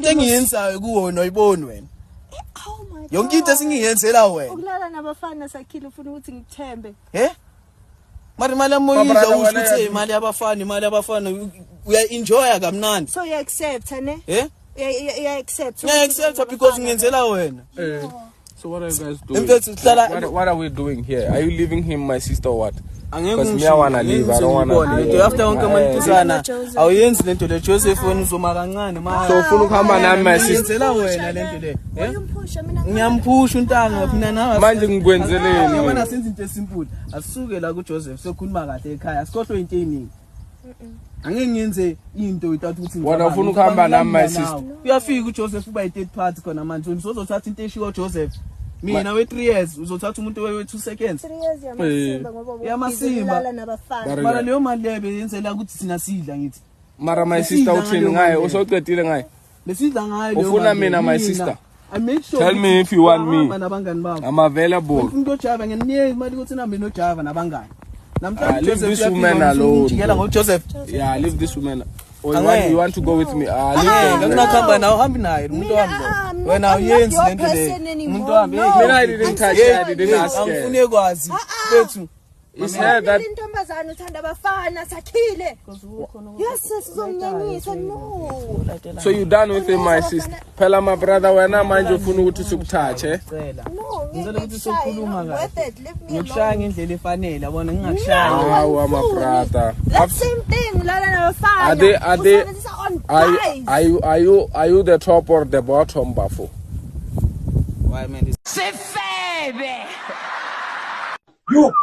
into engiyenzayo kuwona uyiboni wena. Oh my God. Yonke into esingiyenzela wena. Ukulala nabafana sakhile ufuna ukuthi ngithembe. Mari imali yamoyidla ukuthi imali yabafana uya enjoy kamnandi. So you accept ne? You accept. Yeah, accept because ngiyenzela wena. So what are you guys doing? What are we doing here? Are you leaving him, my sister, or what? Because me, I wanna leave. I don't wanna leave. After wonke amantuzana awuyenzi lento le Joseph wena uzoma kancane manje. So ufuna ukuhamba nami my sister. Ngiyenzela wena lento le. Ngiyamphusha untanga phina nawe. Manje ngikwenzeleni. Yabona senze into esimple. Asisuke la ku Joseph sokhuluma kahle ekhaya. Asikhohlwe into eningi. Angeke ngiyenze into without ukuthi wena ufuna ukuhamba nami my sister. Uyafika uJoseph uba i-third party khona manje uzothatha into eshiwo Joseph. Mina we 3 years uzothatha umuntu we 2 seconds. 3 years yamasimba ngoba yamasimba nabafana. Mara leyo mali lebe yenzela ukuthi sina sidla ngithi. Mara my sister uthini ngaye usocedile ngaye. Besidla ngaye leyo. Ufuna mina my sister. I make sure. Tell me if you want me. Nabangani bakho. I'm available. Umuntu Java ngeniye imali ukuthi nambe no Java nabangani. Leave this woman alone. Joseph. Yeah, leave this woman. Or you want to go with me? Ngikunakhamba nawe uhambi naye umuntu wami. Wena uyenzi lento le. Umuntu wami. Mina I didn't touch her. I didn't ask her. Angifune kwazi. Bethu. It's her that intombazana uthanda abafana sakhile. Yes, sizomnyanyisa no. So you done with him my sister. Phela my brother wena manje ufuna ukuthi sikuthathe. No, ngizela ukuthi sokhuluma kahle. Ngikushaya ngendlela efanele yabona ngingakushaya. Hawa my brother. The same thing lala nabafana. Are you the top or the bottom bafo? Why man? C'est fait. You.